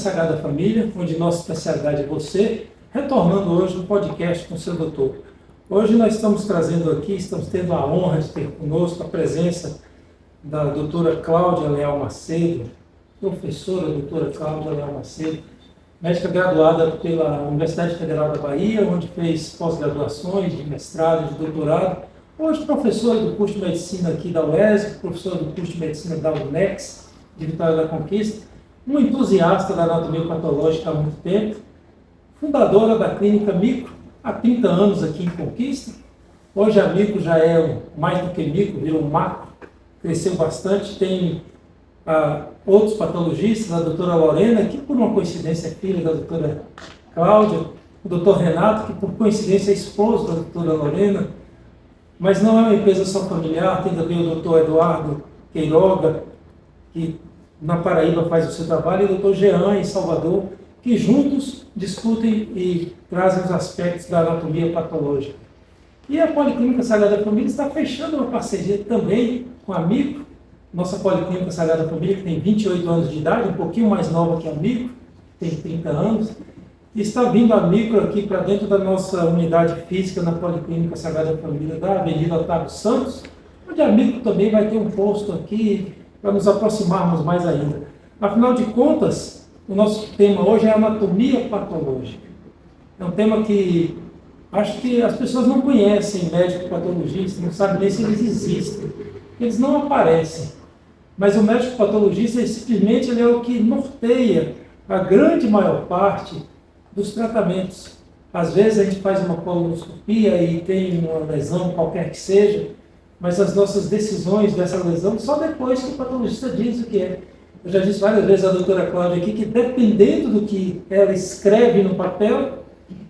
Sagrada Família, onde nossa especialidade é você, retornando hoje no podcast com o seu doutor. Hoje nós estamos tendo a honra de ter conosco a presença da doutora Cláudia Leal Macedo, professora doutora Cláudia Leal Macedo, médica graduada pela Universidade Federal da Bahia, onde fez pós-graduações de mestrado, de doutorado, hoje professora do curso de medicina aqui da UESB, professora do curso de medicina da UNEX, de Vitória da Conquista, uma entusiasta da anatomia patológica há muito tempo, fundadora da clínica Micro, há 30 anos aqui em Conquista. Hoje a Micro já é mais do que Micro, virou um macro, cresceu bastante, tem outros patologistas, a doutora Lorena, que por uma coincidência é filha da doutora Cláudia, o doutor Renato, que por coincidência é esposo da doutora Lorena, mas não é uma empresa só familiar, tem também o doutor Eduardo Queiroga, que na Paraíba faz o seu trabalho, e o doutor Jean, em Salvador, que juntos discutem e trazem os aspectos da anatomia patológica. E a Policlínica Sagrada Família está fechando uma parceria também com a Micro, nossa Policlínica Sagrada Família, que tem 28 anos de idade, um pouquinho mais nova que a Micro, tem 30 anos, e está vindo a Micro aqui para dentro da nossa unidade física na Policlínica Sagrada Família da Avenida Otávio Santos, onde a Micro também vai ter um posto aqui para nos aproximarmos mais ainda. Afinal de contas, o nosso tema hoje é anatomia patológica. É um tema que acho que as pessoas não conhecem, médico patologista, não sabem nem se eles existem. Eles não aparecem. Mas o médico patologista, ele é o que norteia a grande maior parte dos tratamentos. Às vezes a gente faz uma colonoscopia e tem uma lesão qualquer que seja, mas as nossas decisões dessa lesão só depois que o patologista diz o que é. Eu já disse várias vezes à doutora Cláudia aqui que, dependendo do que ela escreve no papel,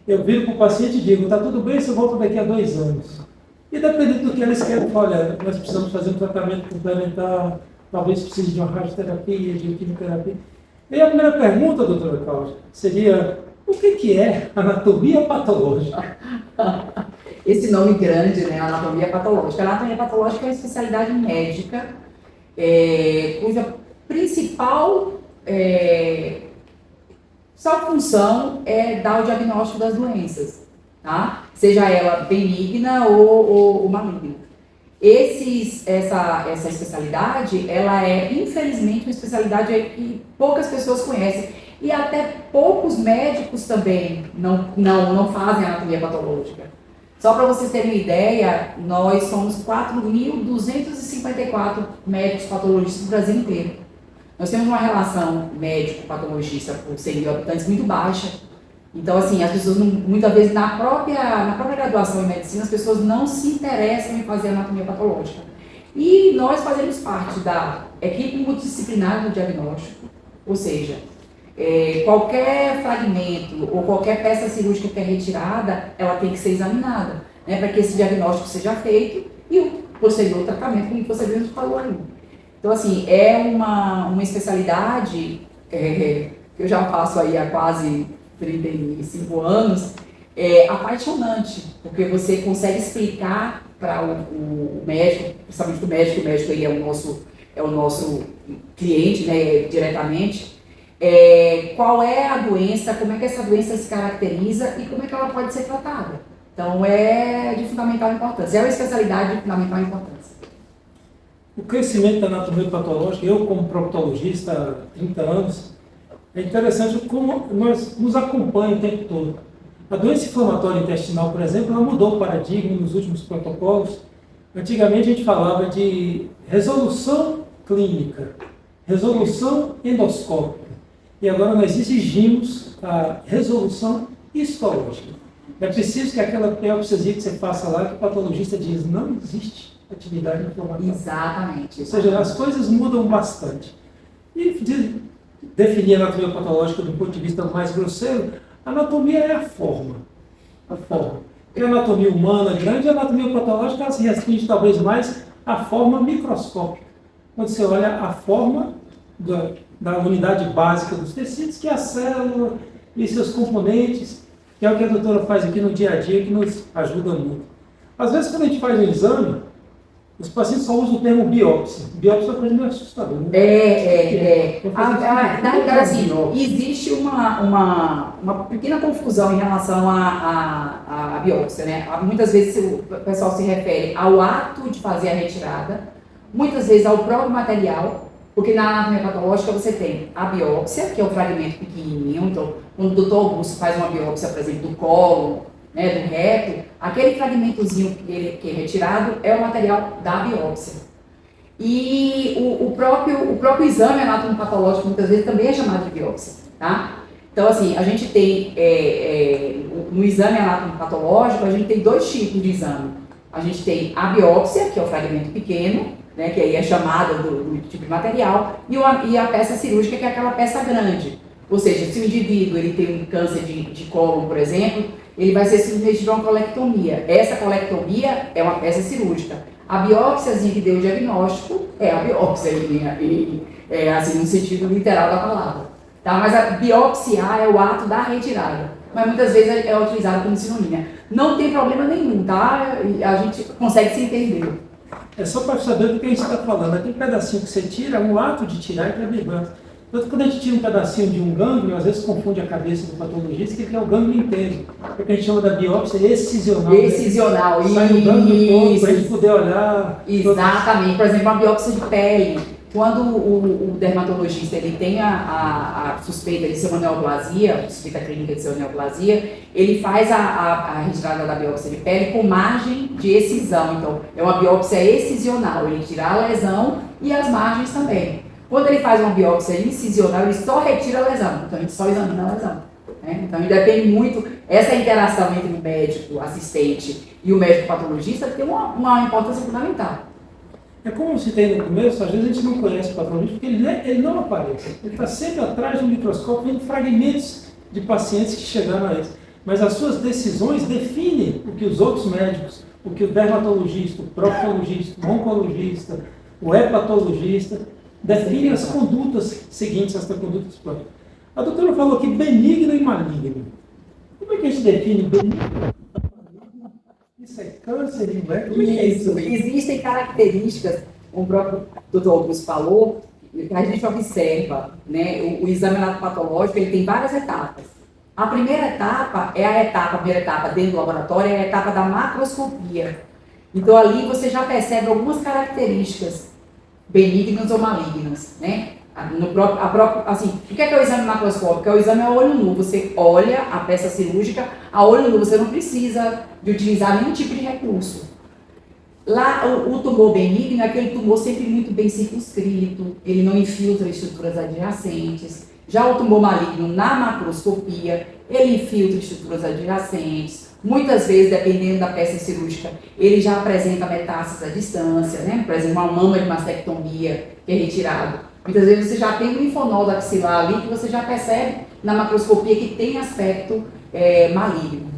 eu viro para o paciente e digo, está tudo bem, você volta daqui a 2 anos. E dependendo do que ela escreve, olha, nós precisamos fazer um tratamento complementar, talvez precise de uma radioterapia, de quimioterapia. E a primeira pergunta, doutora Cláudia, seria, o que é anatomia patológica? Esse nome grande, né, anatomia patológica. A anatomia patológica é uma especialidade médica, cuja principal só função é dar o diagnóstico das doenças, tá? Seja ela benigna ou maligna. Essa especialidade, ela é, infelizmente, uma especialidade que poucas pessoas conhecem. E até poucos médicos também não fazem anatomia patológica. Só para vocês terem uma ideia, nós somos 4.254 médicos patologistas do Brasil inteiro. Nós temos uma relação médico-patologista por 100 mil habitantes muito baixa. Então, assim, as pessoas, muitas vezes, na própria graduação em medicina, as pessoas não se interessam em fazer anatomia patológica. E nós fazemos parte da equipe multidisciplinar do diagnóstico, ou seja, qualquer fragmento ou qualquer peça cirúrgica que é retirada, ela tem que ser examinada, né, para que esse diagnóstico seja feito e o posterior tratamento, como você mesmo falou aí. Então, assim, é uma especialidade que eu já faço aí há quase 35 anos, apaixonante, porque você consegue explicar para o médico, principalmente o médico aí é o nosso cliente, né, diretamente, qual é a doença, como é que essa doença se caracteriza e como é que ela pode ser tratada. Então, é de fundamental importância, é uma especialidade de fundamental importância. O crescimento da anatomia patológica, eu como proctologista há 30 anos, é interessante como nos acompanha o tempo todo. A doença inflamatória intestinal, por exemplo, ela mudou o paradigma nos últimos protocolos. Antigamente a gente falava de resolução clínica, resolução endoscópica. E agora nós exigimos a resolução histológica. É preciso que aquela biopsia que você faça lá, que o patologista diz, não existe atividade inflamatória. Exatamente. Ou seja, as coisas mudam bastante. E definir a anatomia patológica do ponto de vista mais grosseiro, a anatomia é a forma. A forma. Porque a anatomia humana grande, a anatomia patológica ela se restringe talvez mais à forma microscópica. Quando você olha a forma da unidade básica dos tecidos, que é a célula e seus componentes, que é o que a doutora faz aqui no dia a dia, que nos ajuda muito. Às vezes, quando a gente faz um exame, Os pacientes só usam o termo biópsia. Biópsia é uma coisa meio assustadora. Né? Na verdade, assim, existe uma pequena confusão em relação à biópsia, né? Muitas vezes o pessoal se refere ao ato de fazer a retirada, muitas vezes ao próprio material, porque na anatomia patológica você tem a biópsia, que é o fragmento pequenininho. Então, quando o doutor Augusto faz uma biópsia, por exemplo, do colo, né, do reto, aquele fragmentozinho que é retirado é o material da biópsia. E o próprio exame anatomopatológico muitas vezes também é chamado de biópsia, tá? Então, assim, a gente tem, no exame anatomopatológico, a gente tem dois tipos de exame. A gente tem a biópsia, que é o fragmento pequeno, né, que aí é chamada do tipo de material, e a peça cirúrgica, que é aquela peça grande. Ou seja, se o indivíduo ele tem um câncer de cólon, por exemplo, ele vai ser submetido a uma colectomia. Essa colectomia é uma peça cirúrgica. A biópsiazinha que deu o diagnóstico é a biópsia, assim, no sentido literal da palavra. Tá? Mas a biopsiar é o ato da retirada. Mas muitas vezes é utilizado como sinônimo. Não tem problema nenhum, tá? A gente consegue se entender. É só para saber do que a gente está falando. Aquele pedacinho que você tira, o ato de tirar é que é vergonha. Tanto quando a gente tira um pedacinho de um gânglio, às vezes confunde a cabeça do patologista, que ele quer o gânglio inteiro. É o que a gente chama da biópsia excisional. Excisional, né? Sai o gânglio todo para a gente poder olhar. Exatamente. Por exemplo, uma biópsia de pele. Quando o dermatologista ele tem a suspeita de ser uma neoplasia, suspeita clínica de ser uma neoplasia, ele faz a retirada da biópsia de pele com margem de excisão. Então, é uma biópsia excisional. Ele tira a lesão e as margens também. Quando ele faz uma biópsia incisional, ele só retira a lesão, então a gente só examina a lesão. Né? Então depende muito, essa interação entre o médico assistente e o médico patologista tem uma importância fundamental. É como eu citei no começo, às vezes a gente não conhece o patologista porque ele não aparece. Ele está sempre atrás do microscópio, vendo fragmentos de pacientes que chegaram a eles. Mas as suas decisões definem o que os outros médicos, o que o dermatologista, o proctologista, o oncologista, o hepatologista, definem as condutas seguintes, as condutas próprias. A doutora falou que benigno e maligno. Como é que a gente define benigno? Isso é câncer, não é? Como é que é isso? Existem características, como o próprio doutor Augusto falou, que a gente observa, né? O exame patológico ele tem várias etapas. A primeira etapa a primeira etapa dentro do laboratório é a etapa da macroscopia. Então ali você já percebe algumas características benignas ou malignas, né? Assim, o que é o exame macroscópico? O exame a olho nu. Você olha a peça cirúrgica a olho nu, você não precisa de utilizar nenhum tipo de recurso. Lá, o tumor benigno é aquele tumor sempre muito bem circunscrito, ele não infiltra estruturas adjacentes. Já o tumor maligno, na macroscopia, ele infiltra estruturas adjacentes. Muitas vezes, dependendo da peça cirúrgica, ele já apresenta metástases à distância, né? Por exemplo, uma mama de mastectomia que é retirado. Muitas vezes você já tem um linfonodo axilar ali que você já percebe na macroscopia que tem aspecto maligno.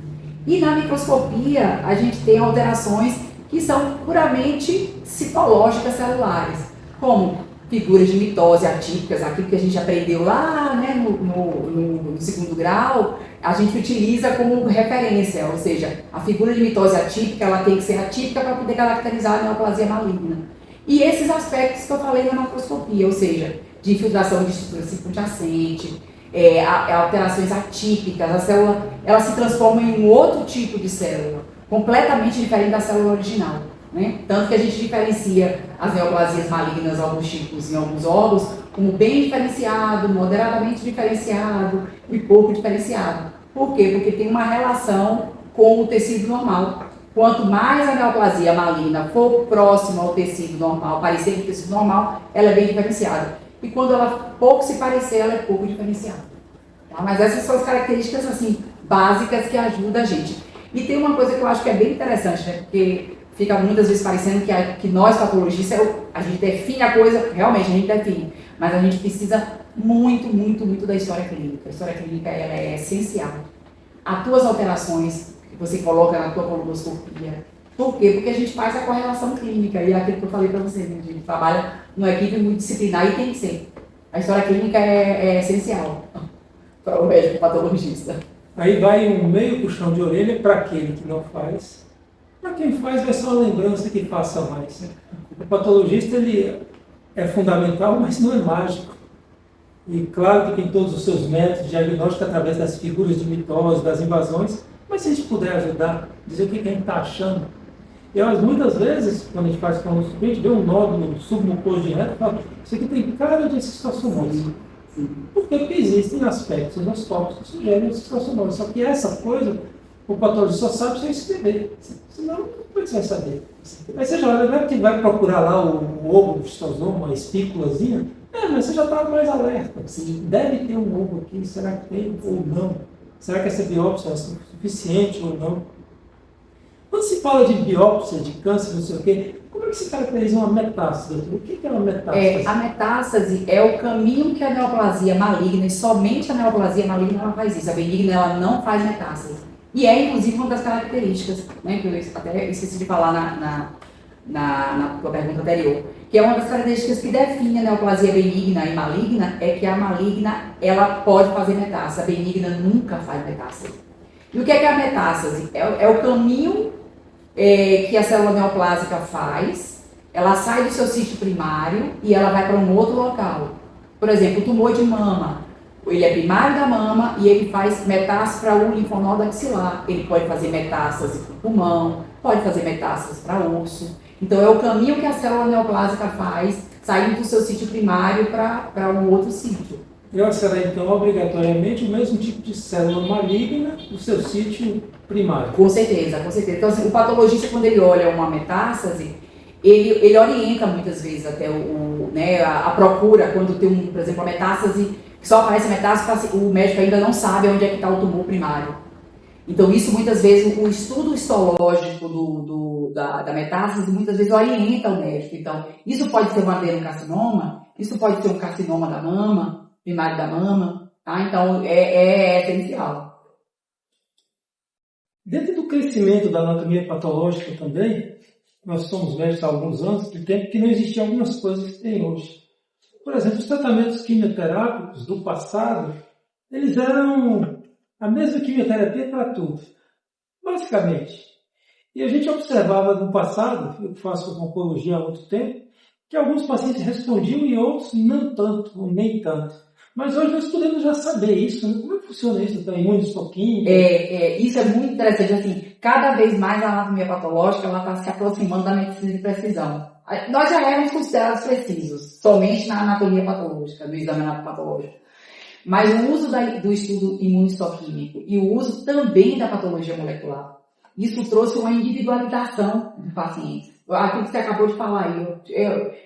E na microscopia a gente tem alterações que são puramente citológicas celulares, como figuras de mitose atípicas, aquilo que a gente aprendeu lá, né, no segundo grau, a gente utiliza como referência, ou seja, a figura de mitose atípica ela tem que ser atípica para poder caracterizar a neoplasia maligna. E esses aspectos que eu falei na macroscopia, ou seja, de infiltração de estrutura circunjacente, alterações atípicas, a célula ela se transforma em um outro tipo de célula, completamente diferente da célula original. Né? Tanto que a gente diferencia as neoplasias malignas, alguns tipos em alguns órgãos, como bem diferenciado, moderadamente diferenciado e pouco diferenciado. Por quê? Porque tem uma relação com o tecido normal. Quanto mais a neoplasia maligna for próxima ao tecido normal, parecer com o tecido normal, ela é bem diferenciada. E quando ela pouco se parecer, ela é pouco diferenciada. Tá? Mas essas são as características assim, básicas que ajudam a gente. E tem uma coisa que eu acho que é bem interessante, né? Porque fica muitas vezes parecendo que nós, patologistas, a gente define a coisa, realmente a gente define, mas a gente precisa muito da história clínica. A história clínica ela é essencial. As tuas alterações que você coloca na tua colonoscopia. Por quê? Porque a gente faz a correlação clínica, e é aquilo que eu falei para você, né? A gente trabalha numa equipe multidisciplinar e tem que ser. A história clínica é essencial para o médico patologista. Aí vai um meio puxão de orelha para aquele que não faz, Para quem faz, vai ser uma lembrança que faça mais. O patologista, ele é fundamental, mas não é mágico. E claro que tem todos os seus métodos de diagnóstico através das figuras de mitose, das invasões, mas se a gente puder ajudar, dizer o que a gente está achando. Muitas vezes, quando a gente faz colonoscopia, a gente vê um nódulo submucoso de reto e fala, isso aqui tem cara de cistosomose. Por quê? Porque existem aspectos endoscópicos que sugerem cistosomose. Só que essa coisa, o patologista só sabe se eu escrever. Senão, como é que você vai saber? Aí você já olha, não é porque vai procurar lá o ovo do cistosoma, a espículazinha, mas você já está mais alerta. Deve ter um ovo aqui, será que tem ou não? Será que essa biópsia é suficiente ou não? Quando se fala de biópsia, de câncer, não sei o quê, como é que se caracteriza uma metástase, doutor? O que é uma metástase? A metástase é o caminho que a neoplasia maligna, e somente a neoplasia maligna ela faz isso. A benigna ela não faz metástase. E é, inclusive, uma das características, né, que eu até esqueci de falar na tua pergunta anterior, que é uma das características que define a neoplasia benigna e maligna, é que a maligna ela pode fazer metástase, a benigna nunca faz metástase. E o que é a metástase? É o caminho que a célula neoplásica faz, ela sai do seu sítio primário e ela vai para um outro local. Por exemplo, o tumor de mama, ele é primário da mama e ele faz metástase para o linfonodo axilar. Ele pode fazer metástase para o pulmão, pode fazer metástase para o osso. Então, é o caminho que a célula neoplásica faz, saindo do seu sítio primário para um outro sítio. Ela será, então, obrigatoriamente o mesmo tipo de célula maligna do seu sítio primário? Com certeza, com certeza. Então, assim, o patologista, quando ele olha uma metástase, ele orienta muitas vezes até a procura, quando tem, por exemplo, a metástase, que só aparece a metástase, o médico ainda não sabe onde é que está o tumor primário. Então, isso muitas vezes, o estudo histológico da metástase, muitas vezes orienta o médico. Então, isso pode ser um adenocarcinoma, isso pode ser um carcinoma da mama, primário da mama, tá? Então, é essencial. Dentro do crescimento da anatomia patológica também, nós somos médicos há alguns anos, de tempo que não existiam algumas coisas que tem hoje. Por exemplo, os tratamentos quimioterápicos do passado, eles eram a mesma quimioterapia para tudo, basicamente. E a gente observava no passado, eu faço oncologia há muito tempo, que alguns pacientes respondiam e outros não tanto, ou nem tanto. Mas hoje nós podemos já saber isso, né? Como é que funciona isso da imunohistoquímica? Isso é muito interessante, assim, cada vez mais a anatomia patológica ela está se aproximando da medicina de precisão. Nós já éramos considerados precisos, somente na anatomia patológica, no exame patológico. Mas o uso do estudo imunohistoquímico e o uso também da patologia molecular, isso trouxe uma individualização do paciente. Aquilo que você acabou de falar aí,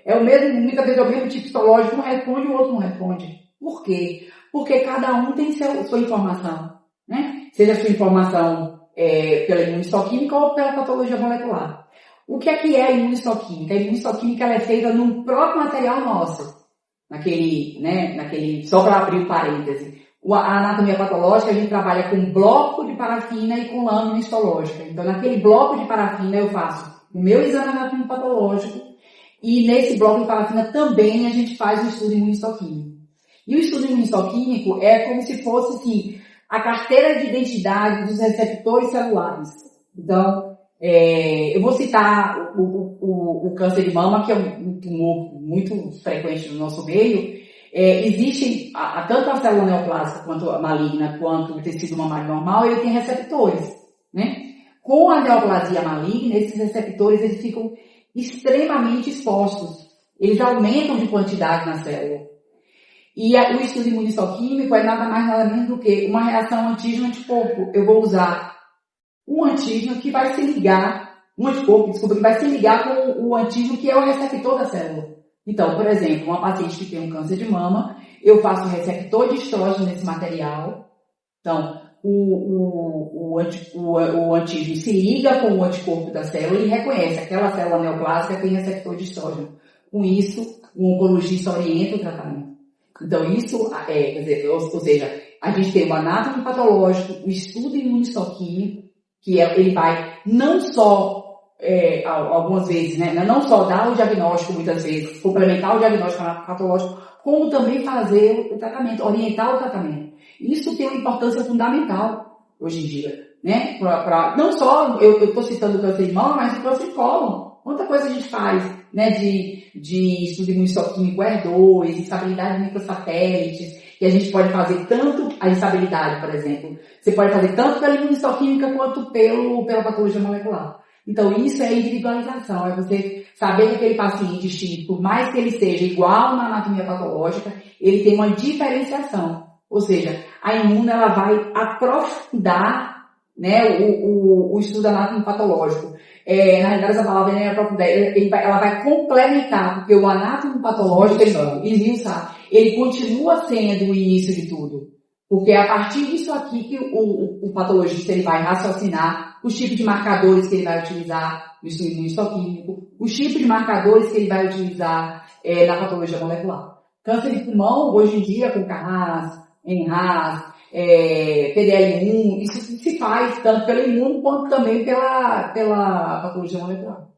é o mesmo, muitas vezes é o mesmo tipo histológico, um responde e o outro não responde. Por quê? Porque cada um tem sua informação, né? Seja a sua informação pela imunohistoquímica ou pela patologia molecular. O que é a imunohistoquímica? A imunohistoquímica ela é feita no próprio material nosso, naquele só para abrir o parêntese. A anatomia patológica a gente trabalha com bloco de parafina e com lâmina histológica. Então, naquele bloco de parafina eu faço o meu exame anatômico patológico e nesse bloco de parafina também a gente faz o estudo imunohistoquímico. E o estudo imunohistoquímico é como se fosse assim, a carteira de identidade dos receptores celulares. Então, eu vou citar o câncer de mama, que é um tumor muito frequente no nosso meio. Existe tanto a célula neoplásica quanto a maligna, quanto o tecido mamário normal, ele tem receptores, né? Com a neoplasia maligna, esses receptores eles ficam extremamente expostos. Eles aumentam de quantidade na célula. E o estudo imunohistoquímico é nada mais nada menos do que uma reação antígeno-anticorpo. Eu vou usar um antígeno que vai se ligar, um anticorpo, desculpa, que vai se ligar com o antígeno que é o receptor da célula. Então, por exemplo, uma paciente que tem um câncer de mama, eu faço um receptor de estrógeno nesse material. Então, o antígeno se liga com o anticorpo da célula e reconhece aquela célula neoplásica tem receptor de estrógeno. Com isso, o oncologista orienta o tratamento. Então, isso ou seja, a gente tem o anátomo patológico, o estudo imunohistoquímico, que ele vai não só, algumas vezes, né, não só dar o diagnóstico, muitas vezes, complementar o diagnóstico patológico, como também fazer o tratamento, orientar o tratamento. Isso tem uma importância fundamental hoje em dia, né? Não só, eu estou citando o câncer de mama, mas o câncer de cólon. Quanta coisa a gente faz, né? De estudo imunistoquímico ER2, estabilidade de microsatélites, e a gente pode fazer tanto a estabilidade, por exemplo, você pode fazer tanto pela imunistoquímica quanto pela patologia molecular. Então, isso é individualização, é você saber que aquele paciente X, por mais que ele seja igual na anatomia patológica, ele tem uma diferenciação. Ou seja, a imuna ela vai aprofundar, né, o estudo anatomo patológico. Na realidade, essa palavra não é aprofundar, ela vai complementar, porque o anátomo patológico, ele continua sendo o início de tudo. Porque é a partir disso aqui que o patologista ele vai raciocinar os tipos de marcadores que ele vai utilizar no estudo imunistoquímico, os tipos de marcadores que ele vai utilizar na patologia molecular. Câncer de pulmão, hoje em dia, com CARAS, ENRAS, PDL1, isso se faz tanto pelo imuno quanto também pela patologia molecular.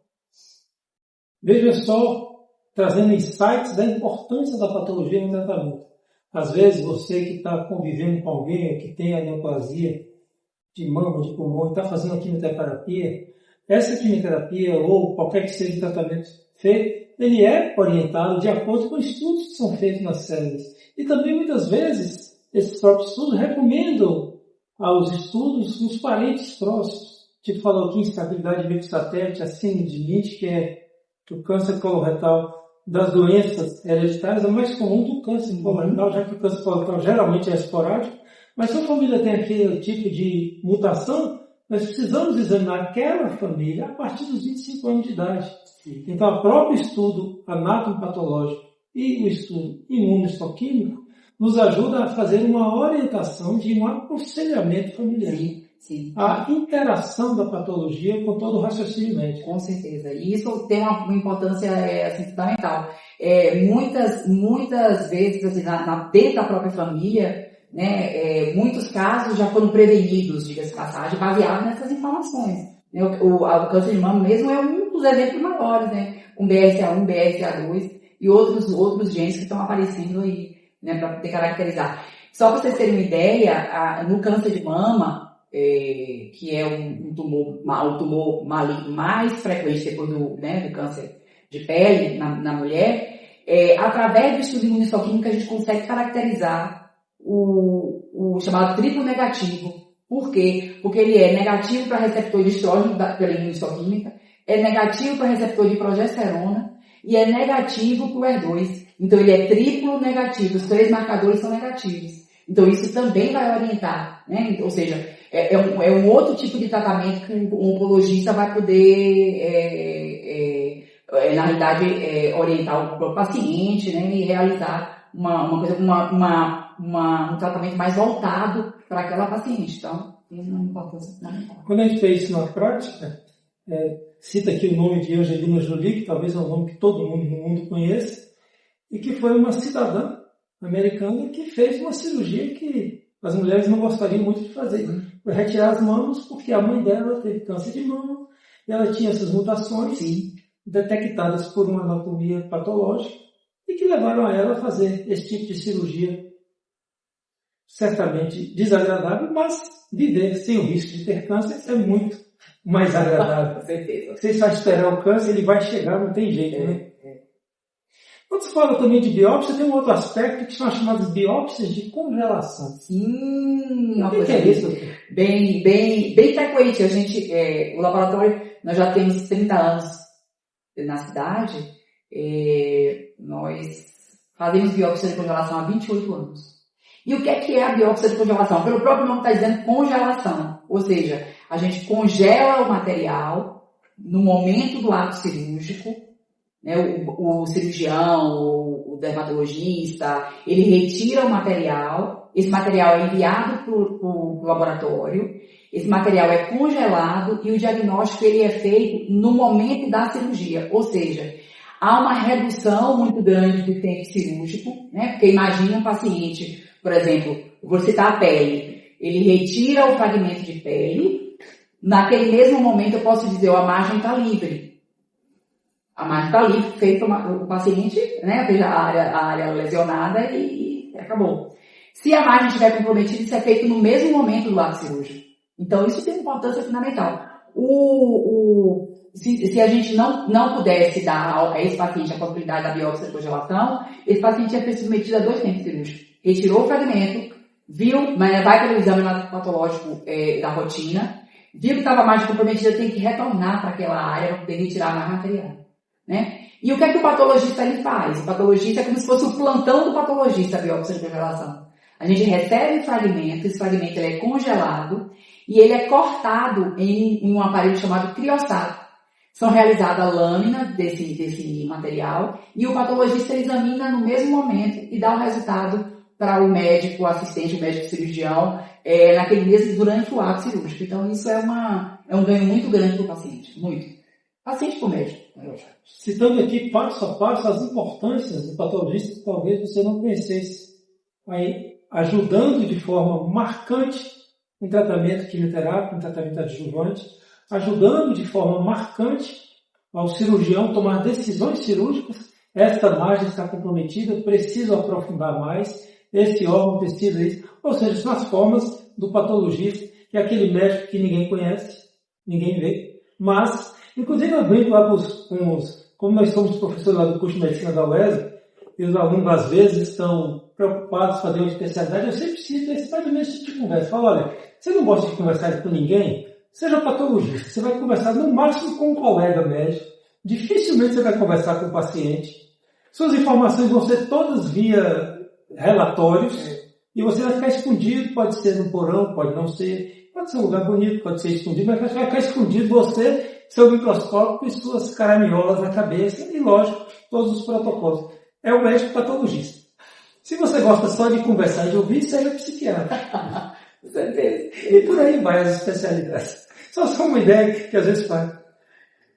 Veja só, trazendo insights da importância da patologia no tratamento. Às vezes, você que está convivendo com alguém que tem a neoplasia de mama, de pulmão, e está fazendo a quimioterapia, essa quimioterapia ou qualquer que seja o tratamento feito, ele é orientado de acordo com estudos que são feitos nas células. E também, muitas vezes, esses próprios estudos recomendam aos estudos nos parentes próximos. Tipo, falou aqui, instabilidade de microsatélite, a síndrome de Lynch, que é o câncer coloretal das doenças hereditárias, é mais comum do câncer coloretal, já que o câncer coloretal geralmente é esporádico. Mas se a família tem aquele tipo de mutação, nós precisamos examinar aquela família a partir dos 25 anos de idade. Então, o próprio estudo anatomopatológico e o estudo imunohistoquímico nos ajuda a fazer uma orientação de um aconselhamento familiar. Sim. A interação da patologia com todo o raciocínio médico. Com certeza. E isso tem uma importância fundamental. Muitas vezes, assim, dentro da própria família, né, muitos casos já foram prevenidos, diga-se de passagem, baseados nessas informações. O câncer de mama mesmo é um dos exemplos maiores, né? Com BRCA1, BRCA2 e outros genes que estão aparecendo aí, né, para poder caracterizar. Só para vocês terem uma ideia, no câncer de mama, que é o tumor maligno mais frequente depois do câncer de pele na mulher, através do estudo imunistoquímico a gente consegue caracterizar o chamado triplo negativo. Por quê? Porque ele é negativo para receptor de estrógeno pela imunistoquímica, é negativo para receptor de progesterona e é negativo para o ER2. Então ele é triplo negativo, os 3 marcadores são negativos. Então isso também vai orientar, né? Ou seja, é um outro tipo de tratamento que o oncologista vai poder, na realidade, orientar o paciente, né? E realizar um tratamento mais voltado para aquela paciente. Então, tem uma importância fundamental. Quando a gente fez isso na prática, cita aqui o nome de Angelina Jolie, que talvez é um nome que todo mundo no mundo conheça, e que foi uma cidadã americana que fez uma cirurgia que as mulheres não gostariam muito de fazer. Foi retirar as mamas porque a mãe dela teve câncer de mama e ela tinha essas mutações detectadas por uma anatomia patológica e que levaram a ela a fazer esse tipo de cirurgia certamente desagradável, mas viver sem o risco de ter câncer é muito mais agradável. Com certeza. Você só esperar o câncer, ele vai chegar, não tem jeito, né? Quando se fala também de biópsia, tem um outro aspecto que são as chamadas biópsias de congelação. Sim, o que é isso? Bem frequente. A gente, o laboratório, nós já temos 30 anos na cidade, nós fazemos biópsia de congelação há 28 anos. E o que é a biópsia de congelação? Pelo próprio nome está dizendo congelação, ou seja, a gente congela o material no momento do ato cirúrgico, né, o cirurgião, o dermatologista, ele retira o material, esse material é enviado para o laboratório, esse material é congelado e o diagnóstico ele é feito no momento da cirurgia, ou seja, há uma redução muito grande do tempo cirúrgico, né, porque imagina um paciente, por exemplo, vou citar a pele, ele retira o fragmento de pele, naquele mesmo momento eu posso dizer, a margem está livre. A margem está ali, feito o paciente, né, veja a área lesionada e acabou. Se a margem estiver comprometida, isso é feito no mesmo momento do ato cirúrgico. Então, isso tem uma importância fundamental. Se a gente não pudesse dar a esse paciente a possibilidade da biópsia de congelação, esse paciente ia ser submetido a 2 tempos cirúrgicos. Retirou o fragmento, viu, mas vai pelo exame patológico da rotina, viu que estava mais comprometida, tem que retornar para aquela área para poder retirar mais material, né? E o que é que o patologista ele faz? O patologista é como se fosse o plantão do patologista, a biópsia de congelação. A gente recebe um fragmento, esse fragmento ele é congelado e ele é cortado em um aparelho chamado criossato. São realizadas lâminas desse material e o patologista examina no mesmo momento e dá o resultado para o médico assistente, o médico cirurgião, naquele mesmo, durante o ato cirúrgico. Então, isso é um ganho muito grande para o paciente, muito. Paciente para o médico. Citando aqui passo a passo as importâncias do patologista que talvez você não conhecesse, aí, ajudando de forma marcante em tratamento quimioterápico, em tratamento adjuvante, ajudando de forma marcante ao cirurgião tomar decisões cirúrgicas. Esta margem está comprometida, preciso aprofundar mais, esse órgão precisa isso. Ou seja, são as formas do patologista, que é aquele médico que ninguém conhece, ninguém vê, mas, inclusive eu brinco lá como nós somos professores lá do curso de medicina da UESA, e os alunos às vezes estão preocupados em fazer uma especialidade, eu sempre cito esse tipo de conversa. Falo, olha, você não gosta de conversar com ninguém? Seja patologista, você vai conversar no máximo com um colega médico, dificilmente você vai conversar com o paciente, suas informações vão ser todas via relatórios, e você vai ficar escondido, pode ser no porão, pode não ser, pode ser um lugar bonito, pode ser escondido, mas vai ficar escondido você, seu microscópio e suas caraminholas na cabeça, e lógico, todos os protocolos. É o médico patologista. Se você gosta só de conversar e de ouvir, seja psiquiatra. E por aí vai as especialidades. Só uma ideia que às vezes faz.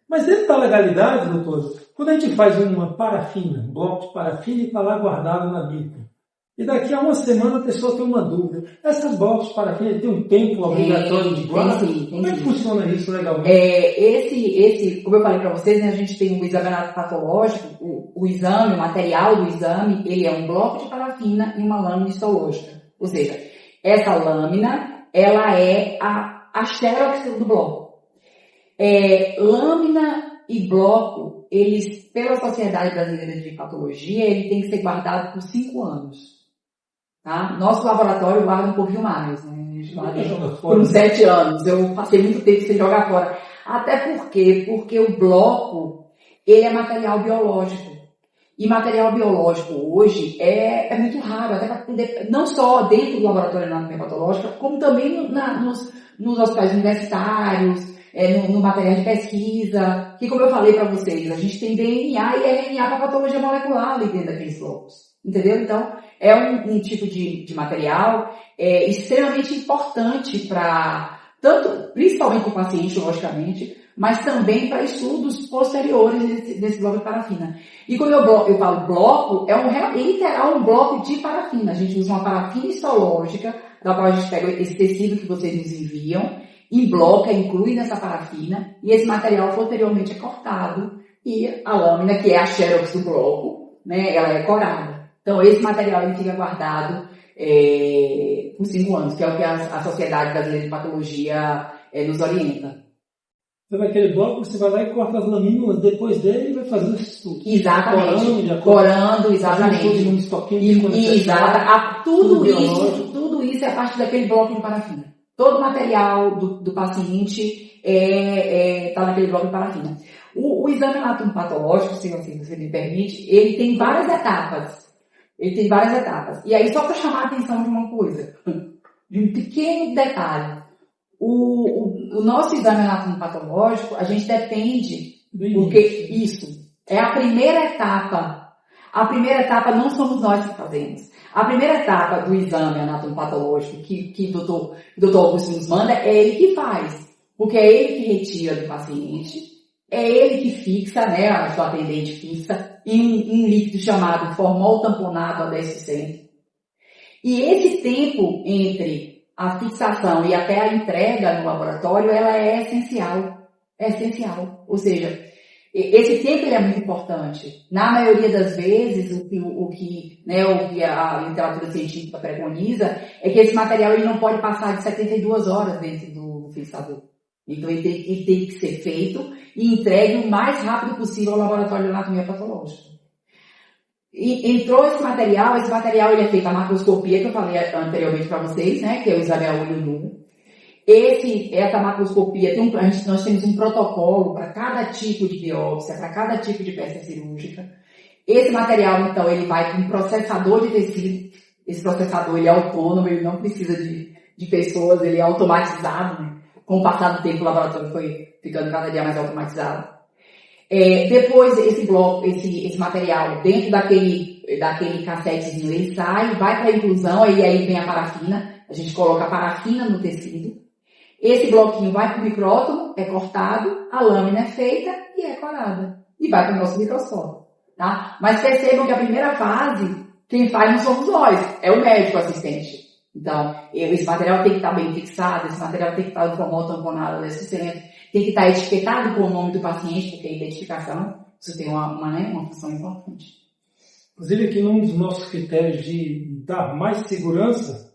Mas dentro da legalidade, doutor, quando a gente faz uma parafina, um bloco de parafina e está lá guardado na micro, e daqui a uma semana a pessoa tem uma dúvida, essas blocos de parafina tem um tempo obrigatório de guarda? Como é que funciona isso legalmente? Como eu falei para vocês, né, a gente tem um exame patológico, o exame, o material do exame, ele é um bloco de parafina e uma lâmina histológica. Ou seja, essa lâmina, ela é a xerox do bloco. Lâmina e bloco, eles, pela Sociedade Brasileira de Patologia, ele tem que ser guardado por 5 anos. Tá? Nosso laboratório guarda um pouquinho mais, né? A gente guarda por uns 7 anos. Eu passei muito tempo sem jogar fora. Até porque o bloco, ele é material biológico. E material biológico hoje é muito raro, até não só dentro do laboratório de anatomia patológica, como também nos hospitais universitários, no material de pesquisa, que como eu falei para vocês, a gente tem DNA e RNA para patologia molecular ali dentro daqueles blocos. Entendeu? Então, é um tipo de material extremamente importante para, principalmente para o paciente, logicamente, mas também para estudos posteriores desse bloco de parafina. E quando eu falo bloco, é literal um bloco de parafina. A gente usa uma parafina histológica, da qual a gente pega esse tecido que vocês nos enviam, em bloco, inclui nessa parafina, e esse material posteriormente é cortado, e a lâmina, que é a xerox do bloco, né, ela é corada. Então, esse material ele fica guardado por 5 anos, que é o que a Sociedade Brasileira de Patologia nos orienta. Então, naquele bloco, você vai lá e corta as laminas, depois dele vai fazer os estudos. Exatamente. Corando, exatamente. Tudo isso é parte daquele bloco de parafina. Todo o material do paciente está naquele bloco de parafina. O exame anatomopatológico, se você me permite, ele tem várias etapas. E aí, só para chamar a atenção de uma coisa, de um pequeno detalhe. O nosso exame anatomopatológico, a gente depende, porque isso é a primeira etapa. A primeira etapa não somos nós que fazemos. A primeira etapa do exame anatomopatológico que o doutor Augusto nos manda, é ele que faz. Porque é ele que retira do paciente, é ele que fixa, né, a sua atendente fixa, em um líquido chamado formol tamponado a 10%. E esse tempo entre a fixação e até a entrega no laboratório, ela é essencial. É essencial. Ou seja, esse tempo ele é muito importante. Na maioria das vezes, o que a literatura científica preconiza é que esse material ele não pode passar de 72 horas dentro do fixador. Então, ele tem que ser feito e entregue o mais rápido possível ao laboratório de anatomia patológica. E entrou esse material ele é feito a macroscopia, que eu falei anteriormente para vocês, né, que é o exame a olho nu. Essa macroscopia, nós temos um protocolo para cada tipo de biópsia, para cada tipo de peça cirúrgica. Esse material, então, ele vai para um processador de tecido. Esse processador, ele é autônomo, ele não precisa de pessoas, ele é automatizado, né? Com o passar do tempo, o laboratório foi ficando cada dia mais automatizado. Depois, esse material, dentro daquele cassetezinho, ele sai, vai para a inclusão, aí vem a parafina. A gente coloca a parafina no tecido. Esse bloquinho vai para o micrótomo, é cortado, a lâmina é feita e é corada. E vai para o nosso microscópio. Tá? Mas percebam que a primeira fase, quem faz não somos nós, é o médico assistente. Então, esse material tem que estar bem fixado, esse material tem que estar no formato tamponado, tem que estar etiquetado com o nome do paciente, porque a identificação, isso tem uma função importante. Inclusive, aqui num dos nossos critérios de dar mais segurança,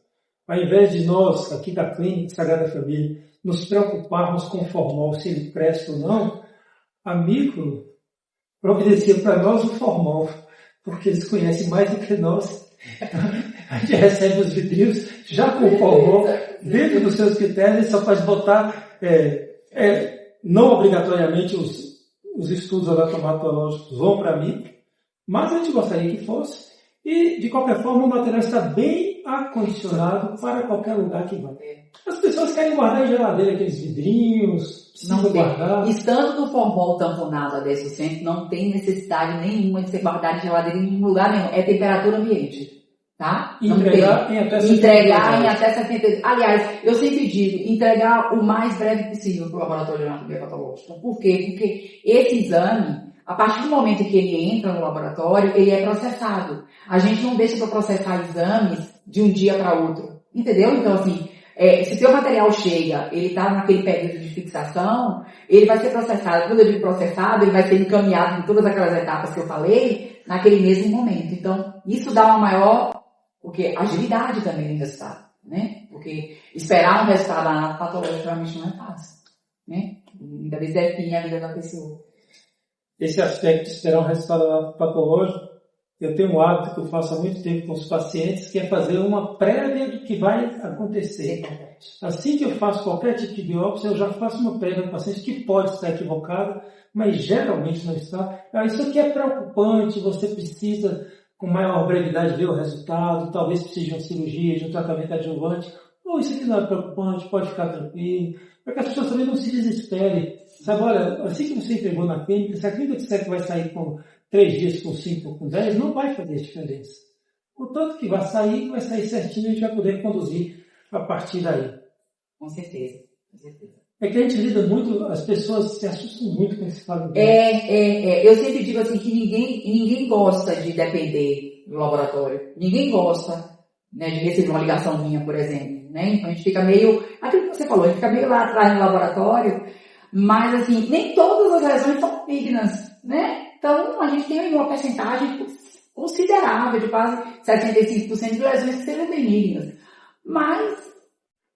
ao invés de nós, aqui da Clínica Sagrada Família, nos preocuparmos com o formol, se ele presta ou não, a Micro providencia para nós o formol, porque eles conhecem mais do que nós. A gente recebe os vidrinhos já com o formol, dentro dos seus critérios, ele só faz botar, não obrigatoriamente os estudos anatomatológicos vão para mim, mas a gente gostaria que fosse, e de qualquer forma o material está bem acondicionado para qualquer lugar que vá. As pessoas querem guardar em geladeira aqueles vidrinhos, precisam guardar. Estando no formol tamponado a 10%, não tem necessidade nenhuma de ser guardado em geladeira em lugar nenhum. É temperatura ambiente. Tá? Entregar em até 70. Aliás, eu sempre digo, entregar o mais breve possível para o laboratório de anatomia patológica. Por quê? Porque esse exame, a partir do momento que ele entra no laboratório, ele é processado. A gente não deixa para processar exames de um dia para outro. Entendeu? Então, assim, se o seu material chega, ele está naquele período de fixação, ele vai ser processado. Quando eu digo processado, ele vai ser encaminhado em todas aquelas etapas que eu falei, naquele mesmo momento. Então, isso dá uma maior agilidade também no resultado, né? Porque esperar um resultado patológico realmente não é fácil, né? Ainda vezes define a vida da pessoa. Esse aspecto de esperar um resultado patológico, eu tenho um hábito que eu faço há muito tempo com os pacientes, que é fazer uma prévia do que vai acontecer. Assim que eu faço qualquer tipo de biópsia, eu já faço uma prévia do paciente que pode estar equivocado, mas geralmente não está. Isso aqui é preocupante, você precisa, com maior brevidade, ver o resultado, talvez precise de uma cirurgia, de um tratamento adjuvante. Ou isso aqui não é preocupante, pode ficar tranquilo, para que as pessoas também não se desesperem. Sabe, olha, assim que você entregou na clínica, se a clínica disser que vai sair com 3 dias, com 5 ou com 10, não vai fazer diferença. O tanto que vai sair certinho, a gente vai poder conduzir a partir daí. Com certeza, com certeza. É que a gente lida muito, as pessoas se assustam muito com esse fato. Eu sempre digo assim que ninguém gosta de depender do laboratório. Ninguém gosta, né, de receber uma ligação minha, por exemplo. Né? Então a gente fica meio, aquilo que você falou, a gente fica meio lá atrás no laboratório, mas assim, nem todas as lesões são malignas, né? Então a gente tem uma percentagem considerável, de quase 75% de lesões que sejam benignas. Mas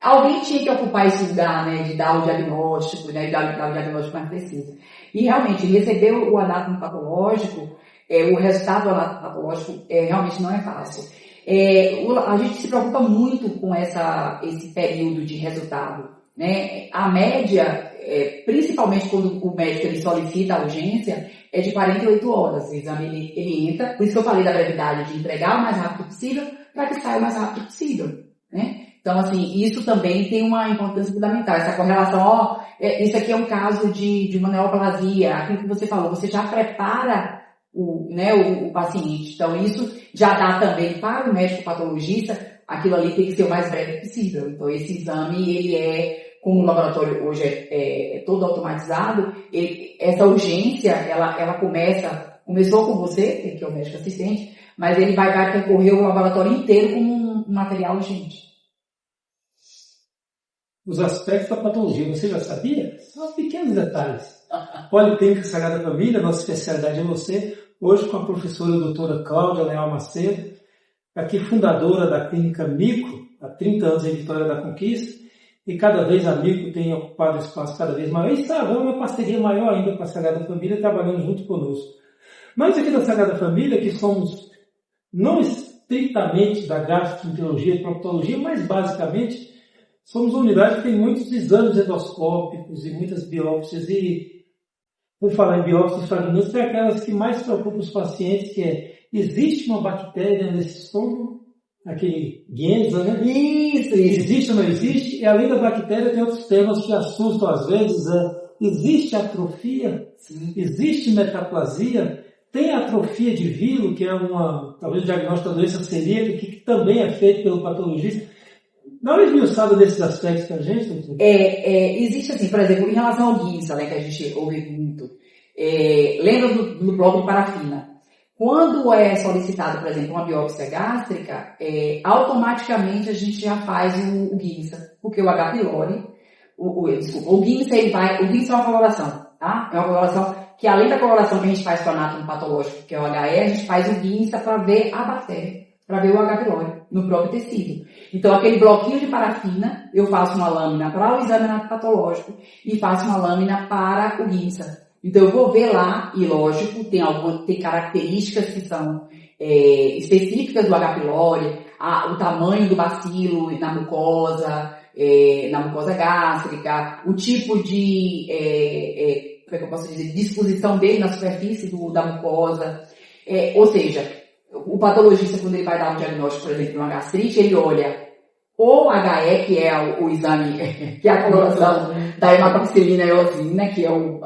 alguém tinha que ocupar esse lugar, né, de dar o diagnóstico, né, de dar o diagnóstico mais preciso. E realmente, receber o anátomo patológico, o resultado do anátomo patológico realmente não é fácil. A gente se preocupa muito com esse período de resultado, né? A média, principalmente quando o médico ele solicita a urgência, é de 48 horas. O exame ele entra, por isso que eu falei da brevidade, de entregar o mais rápido possível, para que saia o mais rápido possível, né? Então, assim, isso também tem uma importância fundamental. Essa correlação, isso aqui é um caso de uma neoplasia, aquilo que você falou, você já prepara o paciente. Então, isso já dá também para o médico patologista, aquilo ali tem que ser o mais breve possível. Então, esse exame, ele como o laboratório hoje é todo automatizado, essa urgência, ela começou com você, que é o médico assistente, mas ele vai percorrer o laboratório inteiro com um material urgente. Os aspectos da patologia, você já sabia? São pequenos detalhes. Policlínica Sagrada Família, nossa especialidade é você, hoje com a professora doutora Cláudia Leal Macedo, aqui fundadora da clínica Mico, há 30 anos em Vitória da Conquista, e cada vez a Micro tem ocupado espaço cada vez maior. E Saravá é uma parceria maior ainda com a Sagrada Família, trabalhando junto conosco. Nós aqui da Sagrada Família, que somos não estritamente da gastroenterologia e proctologia, mas basicamente somos uma unidade que tem muitos exames endoscópicos e muitas biópsias. E, por falar em biópsias fragmentos, é aquelas que mais preocupam os pacientes, que é, existe uma bactéria nesse estômago? Aquele Gienza, né? Isso. Existe ou não existe? E além da bactéria, tem outros temas que assustam às vezes. Existe atrofia? Sim. Existe metaplasia? Tem atrofia de vilo, que é talvez o diagnóstico da doença celíaca, que também é feito pelo patologista. Dá uma esmiuçada desses aspectos para a gente, doutor? Existe assim, por exemplo, em relação ao Gienza, né, que a gente ouve muito. Lembra do bloco de parafina? Quando é solicitado, por exemplo, uma biópsia gástrica, automaticamente a gente já faz o Gienza, porque o H. pylori, o Gienza é uma coloração, tá? É uma coloração que, além da coloração que a gente faz para o anátomo patológico, que é o HE, a gente faz o Gienza para ver a bactéria, para ver o H. pylori no próprio tecido. Então, aquele bloquinho de parafina, eu faço uma lâmina para o exame anatopatológico e faço uma lâmina para o Gienza. Então, eu vou ver lá, e lógico, tem características que são específicas do H. pylori, o tamanho do bacilo na mucosa gástrica, o tipo de, como é que eu posso dizer, disposição dele na superfície da mucosa. Ou seja, o patologista, quando ele vai dar um diagnóstico, por exemplo, de uma gastrite, ele olha o HE, que é o exame, que é a coloração da hematoxilina e eosina, que é o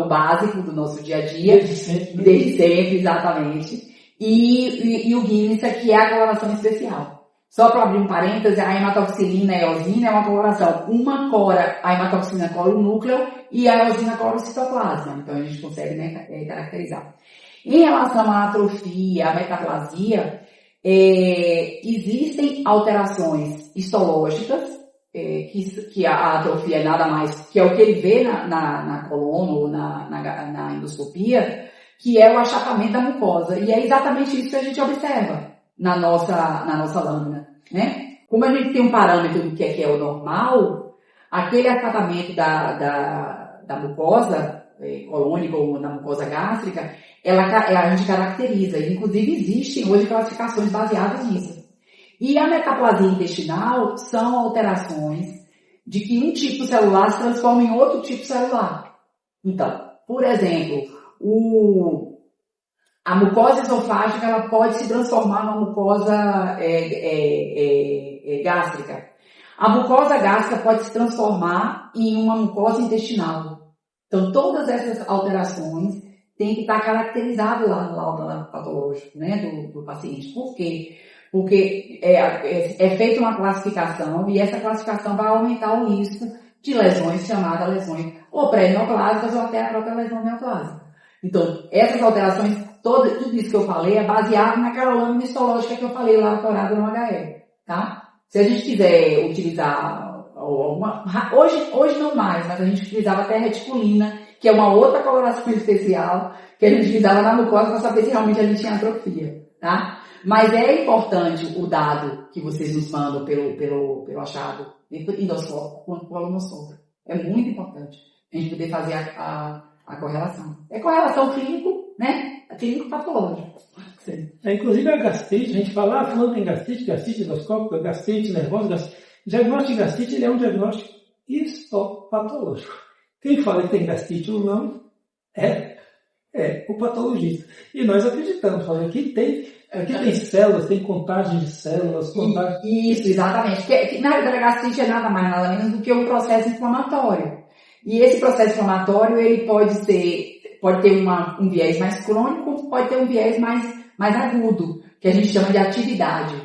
básico do nosso dia a dia. Desde sempre, exatamente. E o Gienza, que é a coloração especial. Só para abrir um parêntese, a hematoxilina e a eosina é uma coloração. Uma cora, a hematoxilina cora o núcleo e a eosina cora o citoplasma. Então a gente consegue, né, caracterizar. Em relação à atrofia, à metaplasia, existem alterações histológicas, que a atrofia é nada mais, que é o que ele vê na coluna ou na endoscopia, que é o achatamento da mucosa. E é exatamente isso que a gente observa na nossa lâmina, né? Como a gente tem um parâmetro do que é o normal, aquele achatamento da mucosa colônica ou na mucosa gástrica, a gente caracteriza. Inclusive, existem hoje classificações baseadas nisso. E a metaplasia intestinal são alterações de que um tipo celular se transforma em outro tipo celular. Então, por exemplo, a mucosa esofágica ela pode se transformar numa mucosa gástrica. A mucosa gástrica pode se transformar em uma mucosa intestinal. Então, todas essas alterações têm que estar caracterizadas lá no laudo patológico, né, do paciente. Por quê? Porque é feita uma classificação e essa classificação vai aumentar o risco de lesões chamadas lesões ou pré-neoplásicas ou até a própria lesão neoplásica. Então, essas alterações, tudo isso que eu falei é baseado naquela lâmina histológica que eu falei lá autorada no HE, tá? Se a gente quiser utilizar hoje não mais, mas a gente utilizava até reticulina, que é uma outra coloração especial que a gente utilizava na mucosa para saber se realmente a gente tinha atrofia, tá? Mas é importante o dado que vocês nos mandam pelo achado endoscópico quanto colonoscópico. É muito importante a gente poder fazer a correlação. É correlação clínico, né? Clínico-patológico. Inclusive a gastrite, a gente fala, falando tem gastrite endoscópica, gastrite nervosa, o diagnóstico de gastrite ele é um diagnóstico histopatológico. Quem fala que tem gastrite ou não é o patologista. E nós acreditamos, aqui tem células, tem contagem de células, Isso, exatamente. Porque na verdade a gastrite é nada mais, nada menos do que um processo inflamatório. E esse processo inflamatório, ele pode ter um viés mais crônico, pode ter um viés mais agudo, que a gente chama de atividade.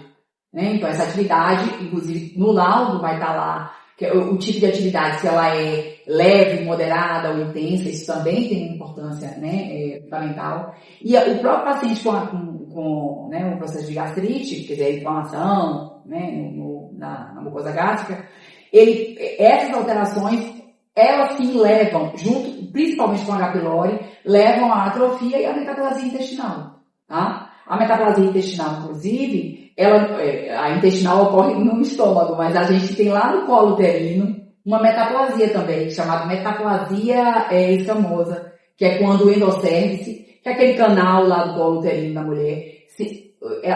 Né? Então, essa atividade, inclusive, no laudo vai estar lá, que é o tipo de atividade, se ela é leve, moderada ou intensa, isso também tem uma importância, né, fundamental. E o próprio paciente com um processo de gastrite, quer dizer, inflamação, né, na mucosa gástrica, essas alterações, elas sim levam, junto, principalmente com a H. pylori, levam à atrofia e à metaplasia intestinal, tá? A metaplasia intestinal, inclusive, a intestinal ocorre no estômago, mas a gente tem lá no colo uterino uma metaplasia também, chamada metaplasia escamosa, que é quando o endocérvice, que é aquele canal lá do colo uterino da mulher,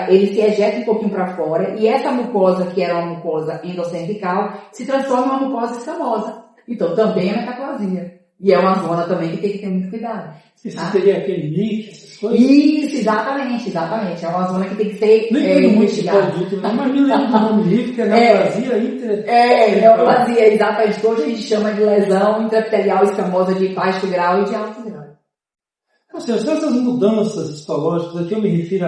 ele se ejeta um pouquinho para fora, e essa mucosa, que era uma mucosa endocervical, se transforma em uma mucosa escamosa. Então, também é metaplasia. E é uma zona também que tem que ter muito cuidado. Isso seria aquele líquido, essas coisas? Isso, exatamente. É uma zona que tem que ser investigada. Mas me lembro do nome líquido, que é neoplasia neoplasia, exatamente. Hoje a gente chama de lesão intraepitelial escamosa de baixo grau e de alto grau. Ou seja, essas mudanças histológicas, aqui eu me refiro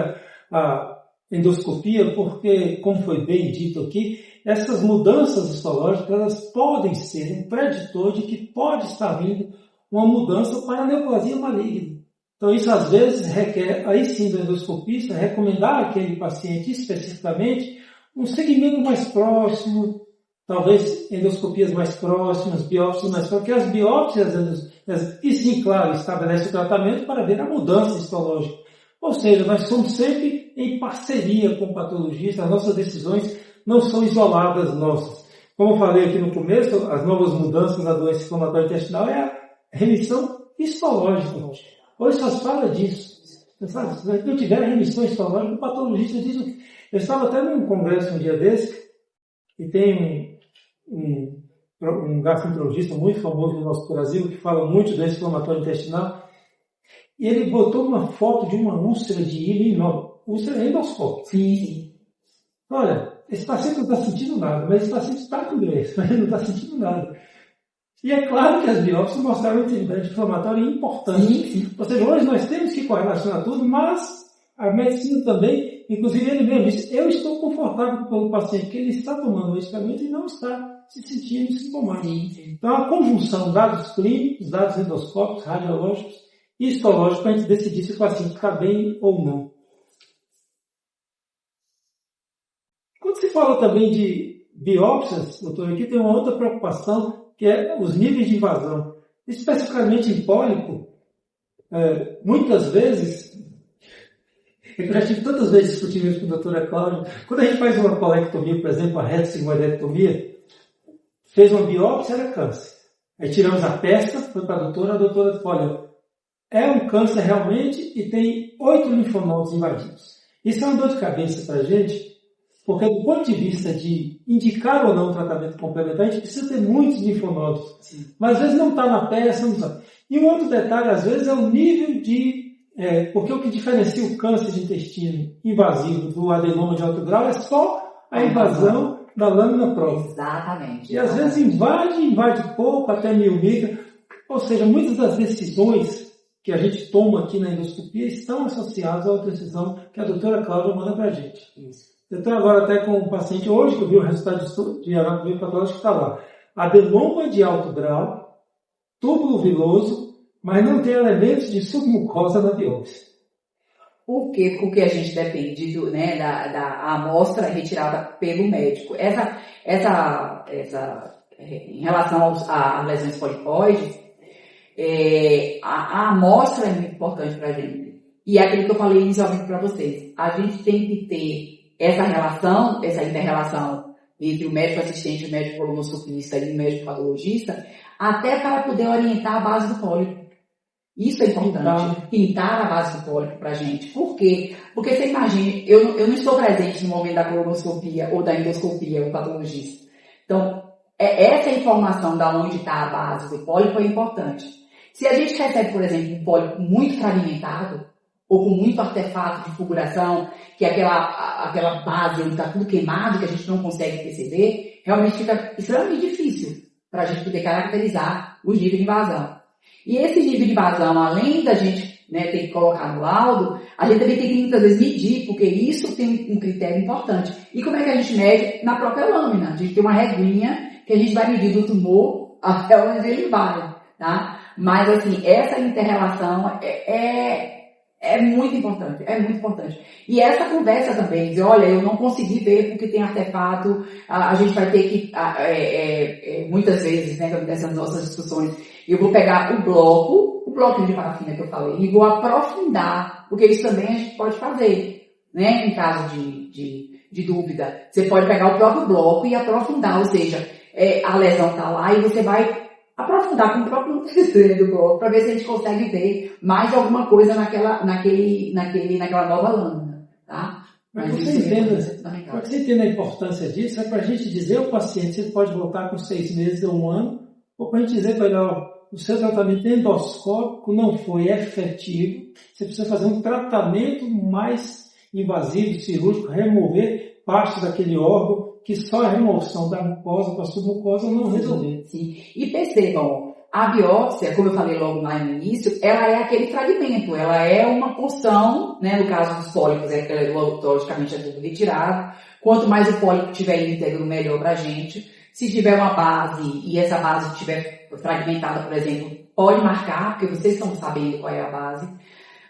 à endoscopia, porque, como foi bem dito aqui, essas mudanças histológicas, elas podem ser um preditor de que pode estar vindo uma mudança para a neoplasia maligna. Então, isso às vezes requer, aí sim, do endoscopista, recomendar àquele paciente especificamente um segmento mais próximo, talvez endoscopias mais próximas, biópsias mais próximas, porque as biópsias, e sim, claro, estabelece o tratamento para ver a mudança histológica. Ou seja, nós somos sempre em parceria com o patologista, as nossas decisões não são isoladas nossas. Como eu falei aqui no começo, as novas mudanças na doença inflamatória intestinal é a remissão histológica. Hoje só se fala disso. Sabe? Se não tiver remissão histológica, o patologista diz o quê? Eu estava até num congresso um dia desse, e tem um gastroenterologista muito famoso no nosso Brasil, que fala muito da doença inflamatória intestinal, e ele botou uma foto de uma úlcera de íleo, úlcera endoscópica. Sim. Olha, esse paciente não está sentindo nada, mas esse paciente está com doença, mas ele não está sentindo nada. E é claro que as biópsias mostraram uma atividade inflamatória importante. Sim. Ou seja, hoje nós temos que correlacionar tudo, mas a medicina também, inclusive ele mesmo disse, eu estou confortável com o paciente, que ele está tomando medicamento e não está se sentindo sintomático. Então, a conjunção, dados clínicos, dados endoscópicos, radiológicos e histológicos, para a gente decidir se o paciente está bem ou não. Quando se fala também de biópsias, doutor, aqui tem uma outra preocupação, que é os níveis de invasão. Especificamente em pólipo, muitas vezes, eu já tive tantas vezes discutindo isso com a doutora Cláudia, quando a gente faz uma colectomia, por exemplo, a reto-sigmoidectomia, fez uma biópsia, era câncer. Aí tiramos a peça, foi para a doutora disse, olha, é um câncer realmente e tem 8 linfonodos invadidos. Isso é uma dor de cabeça para a gente, porque do ponto de vista de indicar ou não o tratamento complementar, a gente precisa ter muitos linfonodos. Sim. Mas às vezes não está na peça, não está. E um outro detalhe, às vezes, é o nível de... porque o que diferencia o câncer de intestino invasivo do adenoma de alto grau é só a invasão da lâmina própria. Exatamente. E às vezes invade pouco, até 1000 micra. Ou seja, muitas das decisões que a gente toma aqui na endoscopia estão associadas à decisão que a doutora Cláudia manda para a gente. Isso. Eu estou agora até com um paciente hoje, que eu vi o resultado de anatomia patológica que está lá. Adenoma de alto grau, túbulo viloso, mas não tem elementos de submucosa na biópsia. Por quê? Porque a gente depende da amostra retirada pelo médico. Em relação às lesões polipóides, a amostra é muito importante para a gente. E é aquilo que eu falei inicialmente para vocês. A gente tem que ter essa inter-relação entre o médico assistente, o médico colonoscopista e o médico patologista, até para poder orientar a base do pólipo. Isso é importante, pintar a base do pólipo para a gente. Por quê? Porque você imagina, eu não estou presente no momento da colonoscopia ou da endoscopia, o patologista. Então, essa informação da onde está a base do pólipo é importante. Se a gente recebe, por exemplo, um pólipo muito fragmentado, ou com muito artefato de fulguração, que é aquela base onde está tudo queimado, que a gente não consegue perceber, realmente fica extremamente difícil para a gente poder caracterizar os níveis de invasão. E esse nível de invasão, além da gente ter que colocar no laudo, a gente também tem que muitas vezes medir, porque isso tem um critério importante. E como é que a gente mede? Na própria lâmina. A gente tem uma regrinha que a gente vai medir do tumor até onde ele vai, tá? Mas, assim, essa inter-relação é muito importante, é muito importante. E essa conversa também, dizer, olha, eu não consegui ver porque tem artefato, a gente vai ter que, muitas vezes, nessas nossas discussões, eu vou pegar o bloco de parafina que eu falei, e vou aprofundar, porque isso também a gente pode fazer, em caso de de dúvida. Você pode pegar o próprio bloco e aprofundar, ou seja, a lesão está lá e você vai aprofundar com o próprio desenho do bloco para ver se a gente consegue ver mais alguma coisa naquela nova lâmina, tá? Mas você entende a importância disso? É para a gente dizer ao paciente se ele pode voltar com 6 meses ou 1 ano, ou para a gente dizer para ele, ó, o seu tratamento endoscópico não foi efetivo, você precisa fazer um tratamento mais invasivo, cirúrgico, remover parte daquele órgão que só a remoção da mucosa para a submucosa não resolveu. Sim. E percebam, a biópsia, como eu falei logo lá no início, ela é aquele fragmento, ela é uma porção, né, no caso dos pólipos, logicamente é tudo retirado. Quanto mais o pólipo tiver íntegro, melhor para a gente. Se tiver uma base e essa base estiver fragmentada, por exemplo, pode marcar, porque vocês estão sabendo qual é a base.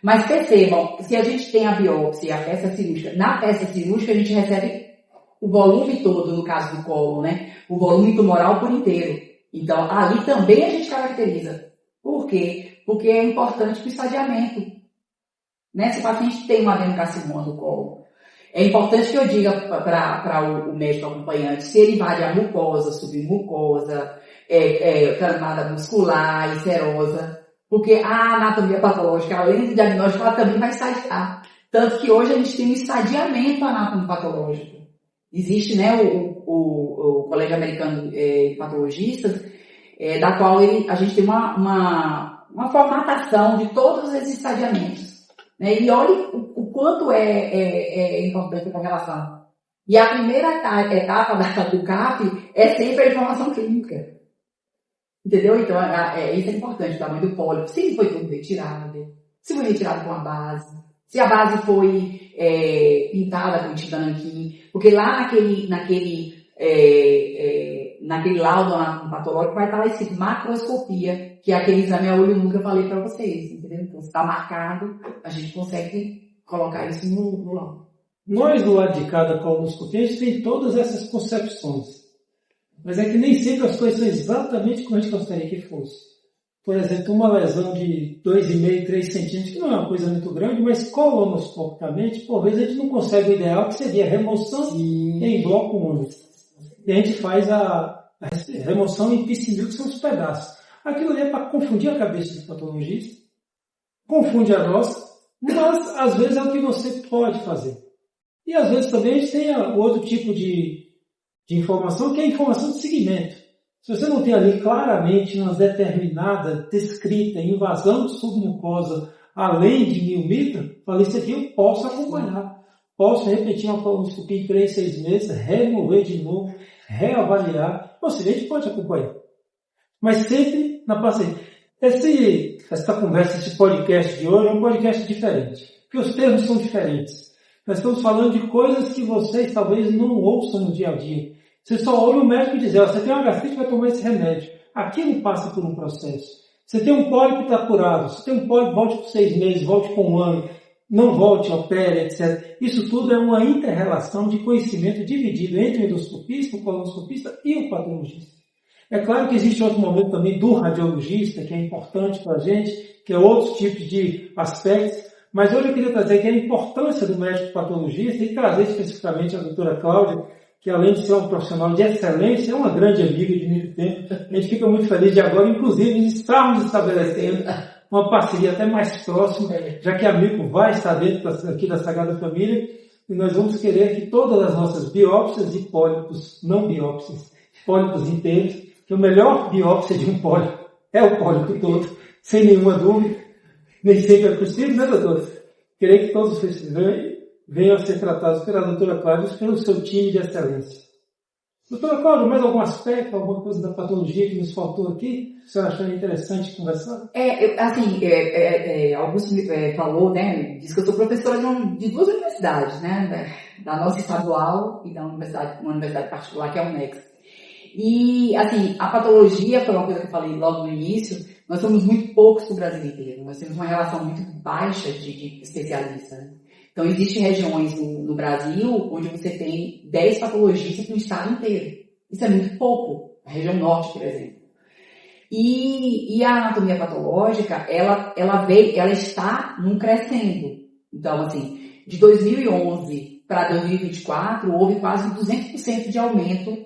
Mas percebam, se a gente tem a biópsia e a peça cirúrgica, na peça cirúrgica a gente recebe o volume todo, no caso do colo, né? O volume tumoral por inteiro. Então, ali também a gente caracteriza. Por quê? Porque é importante para o estadiamento. Né? Se o paciente tem uma adenocarcinoma do colo, é importante que eu diga para o médico acompanhante se ele invade a mucosa, submucosa, camada muscular e serosa. Porque a anatomia patológica, além do diagnóstico, ela também vai estadiar. Tanto que hoje a gente tem um estadiamento anatomo-patológico. Existe, né, o Colégio Americano de Patologistas, da qual a gente tem uma formatação de todos esses estadiamentos. Né, e olhe o quanto é importante essa relação. E a primeira etapa do CAP é sempre a informação clínica. Entendeu? Então, isso é importante, o tamanho do pólipo, se foi tudo retirado, se foi retirado com a base, se a base foi pintada com tinta nanquim, porque lá naquele laudo patológico vai estar lá escrito macroscopia, que é aquele exame a olho nu que eu falei para vocês, entendeu? Então, se está marcado, a gente consegue colocar isso no laudo. Nós, do lado de cada colonoscopia, a gente tem todas essas concepções. Mas é que nem sempre as coisas são exatamente como a gente gostaria que fosse. Por exemplo, uma lesão de 2,5, 3 centímetros, que não é uma coisa muito grande, mas colonoscopicamente, por vezes a gente não consegue o ideal, que seria a remoção em bloco único. E a gente faz a remoção em piscinil, que são os pedaços. Aquilo ali é para confundir a cabeça do patologista, confunde a nossa, mas às vezes é o que você pode fazer. E às vezes também a gente tem outro tipo de informação, que é a informação de segmento. Se você não tem ali claramente uma determinada, descrita, invasão de submucosa além de 1000 micra, falei, isso aqui eu posso acompanhar. Posso repetir uma colonoscopia em 3, 6 meses, remover de novo, reavaliar. Ou seja, a gente pode acompanhar. Mas sempre na paciente. Essa conversa, esse podcast de hoje é um podcast diferente. Porque os termos são diferentes. Nós estamos falando de coisas que vocês talvez não ouçam no dia a dia. Você só ouve o médico dizer, você tem uma gastrite, vai tomar esse remédio. Aquilo passa por um processo. Você tem um pólipo que está curado. Você tem um pólipo, volte por 6 meses, volte por 1 ano. Não volte, opere, etc. Isso tudo é uma inter-relação de conhecimento dividido entre o endoscopista, o colonoscopista e o patologista. É claro que existe outro momento também do radiologista, que é importante para a gente, que é outros tipos de aspectos. Mas hoje eu queria trazer aqui a importância do médico patologista e trazer especificamente a doutora Cláudia, que além de ser um profissional de excelência, é uma grande amiga de muito tempo. A gente fica muito feliz de agora, inclusive, de estarmos estabelecendo uma parceria até mais próxima, já que a Mico vai estar dentro aqui da Sagrada Família, e nós vamos querer que todas as nossas biópsias de pólipos, não biópsias, pólipos inteiros, que a melhor biópsia de um pólipo é o pólipo todo, sem nenhuma dúvida, nem sempre é possível, né, doutora? Queria que todos vocês venham a ser tratados pela doutora Cláudia e pelo seu time de excelência. Doutora Cláudia, mais algum aspecto, alguma coisa da patologia que nos faltou aqui? A senhora achou interessante conversar? Augusto falou, né, diz que eu sou professora de 2 universidades, né, da nossa estadual e uma universidade particular, que é a UNEX. E, assim, a patologia foi uma coisa que eu falei logo no início, nós somos muito poucos no Brasil inteiro, nós temos uma relação muito baixa de especialistas, né? Então, existem regiões no Brasil onde você tem 10 patologistas no estado inteiro. Isso é muito pouco. A região norte, por exemplo. E a anatomia patológica, ela está num crescendo. Então, assim, de 2011 para 2024, houve quase 200% de aumento,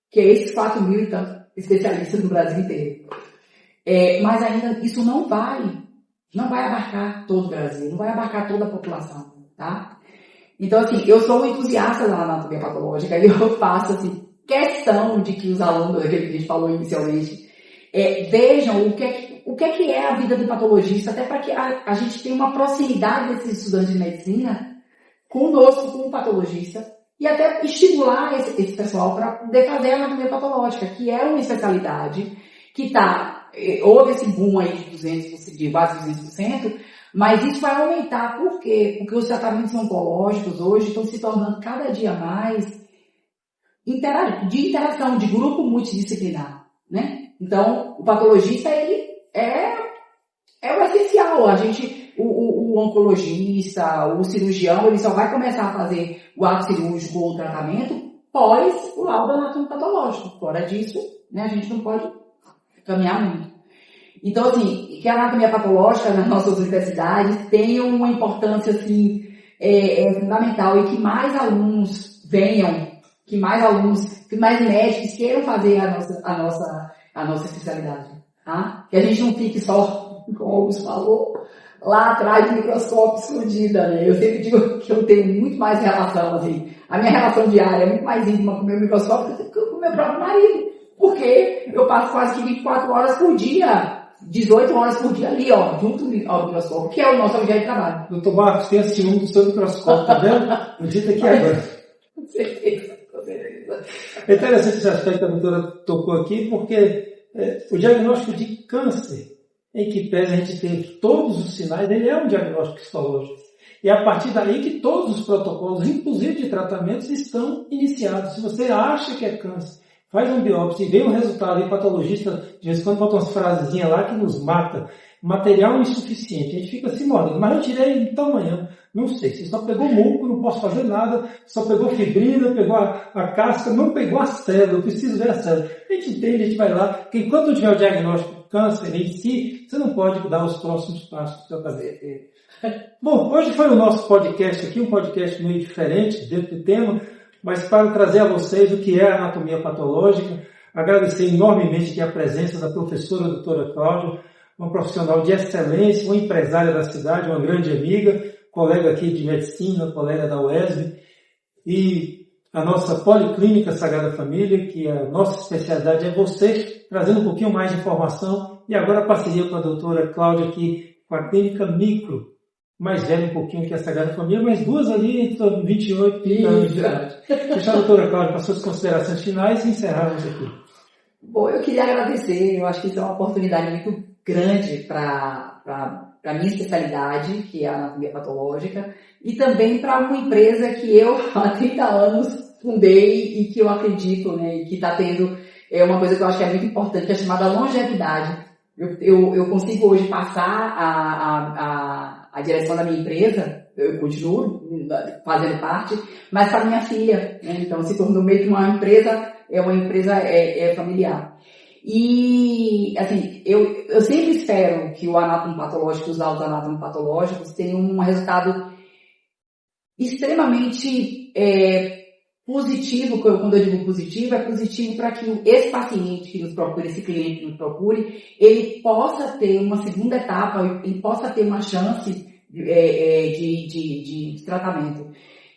que é esses 4 mil e tantos especialistas no Brasil inteiro. Mas ainda isso não vai abarcar todo o Brasil, não vai abarcar toda a população, tá? Então, assim, eu sou um entusiasta da anatomia patológica e eu faço, assim, questão de que os alunos, aquele que a gente falou inicialmente, vejam o que é a vida do patologista, até para que a gente tenha uma proximidade desses estudantes de medicina conosco, com o patologista, e até estimular esse pessoal para poder fazer a anatomia patológica, que é uma especialidade que houve esse boom aí de quase 200%, mas isso vai aumentar. Por quê? Porque os tratamentos oncológicos hoje estão se tornando cada dia mais de interação, de grupo multidisciplinar, né? Então, o patologista, ele é o essencial. O oncologista, o cirurgião, ele só vai começar a fazer o ato cirúrgico ou o tratamento pós o laudo anatomopatológico. Fora disso, né, a gente não pode caminhar muito. Então, assim, que a anatomia patológica nas nossas universidades tenha uma importância, assim, fundamental, e que mais alunos venham, que mais médicos queiram fazer a nossa especialidade, tá? Que a gente não fique só, como o Augusto falou, lá atrás do microscópio escondida, né? Eu sempre digo que eu tenho muito mais relação, assim, a minha relação diária é muito mais íntima com o meu microscópio do que com o meu próprio marido, porque eu passo quase que 24 horas por dia, 18 horas por dia ali, ó, junto ao microscópio, que é o nosso objeto de trabalho. Doutor Marcos, tem ciúme do seu microscópio, tá vendo? No dia aqui agora. Com certeza, com certeza. É interessante esse aspecto que a doutora tocou aqui, porque o diagnóstico de câncer, em que pese a gente ter todos os sinais, ele é um diagnóstico histológico. E é a partir daí que todos os protocolos, inclusive de tratamentos, estão iniciados. Se você acha que é câncer, faz uma biópsia e vê um resultado, e o patologista, de vez em quando, bota umas frasezinhas lá que nos mata. Material insuficiente. A gente fica assim, mordendo. Mas eu tirei em tal manhã. Não sei. Se só pegou muco, não posso fazer nada. Só pegou fibrina, pegou a casca, não pegou a célula. Eu preciso ver a célula. A gente entende, a gente vai lá. Porque enquanto não tiver o diagnóstico de câncer em si, você não pode dar os próximos passos para fazer. Bom, hoje foi o nosso podcast aqui, um podcast meio diferente dentro do tema, mas para trazer a vocês o que é a anatomia patológica. Agradecer enormemente aqui a presença da professora doutora Cláudia, uma profissional de excelência, uma empresária da cidade, uma grande amiga, colega aqui de medicina, colega da UESB, e a nossa Policlínica Sagrada Família, que a nossa especialidade é você, trazendo um pouquinho mais de informação, e agora a parceria com a doutora Cláudia aqui, com a Clínica Micro, mais velha um pouquinho que a Sagrada Família, mas duas ali entre 28 e 30 anos de idade. Deixar a doutora Cláudia para suas considerações finais e encerrarmos aqui. Bom, eu queria agradecer, eu acho que isso é uma oportunidade muito grande para a minha especialidade, que é a anatomia patológica, e também para uma empresa que eu há 30 anos fundei e que eu acredito, né, e que está tendo uma coisa que eu acho que é muito importante, que é chamada longevidade. Eu consigo hoje passar a direção da minha empresa, eu continuo fazendo parte, mas para minha filha, né? Então se tornou meio que uma empresa familiar. E, assim, eu sempre espero que o anátomo patológico, os laudos anatomopatológicos tenham um resultado extremamente positivo. Quando eu digo positivo, é positivo para que esse paciente que nos procure, esse cliente que nos procure, ele possa ter uma segunda etapa, ele possa ter uma chance de tratamento.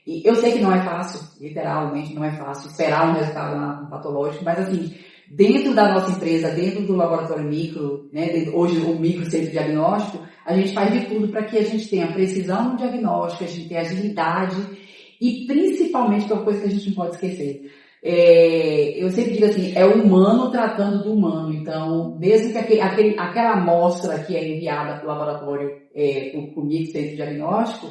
E eu sei que não é fácil, literalmente não é fácil esperar um resultado anatomopatológico, mas assim, dentro da nossa empresa, dentro do laboratório micro, né, hoje o micro centro diagnóstico, a gente faz de tudo para que a gente tenha precisão no diagnóstico, a gente tenha agilidade e principalmente, que é uma coisa que a gente não pode esquecer, eu sempre digo assim, é o humano tratando do humano. Então, mesmo que aquela amostra que é enviada para o laboratório, para o micro centro diagnóstico,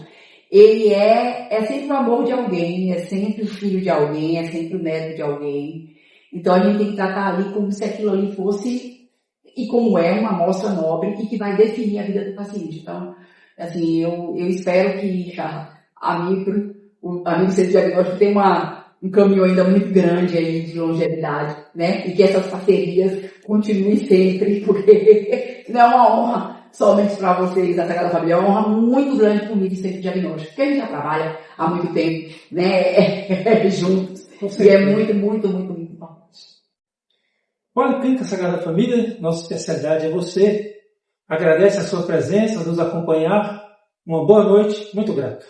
ele é sempre o amor de alguém, é sempre o filho de alguém, é sempre o neto de alguém. Então, a gente tem que tratar ali como se aquilo ali fosse, e como é, uma amostra nobre e que vai definir a vida do paciente. Então, assim, eu espero que a micro centro diagnóstico tenha um caminho ainda muito grande aí de longevidade, né? E que essas parcerias continuem sempre, porque não é uma honra somente para vocês da Sagrada Família, é uma honra muito grande para o MIDI Centro Diagnóstico, porque a gente já trabalha há muito tempo, né? Juntos. E é muito, muito, muito, muito importante. Olha, Clínica Sagrada Família, nossa especialidade é você. Agradece a sua presença, nos acompanhar. Uma boa noite, muito grato.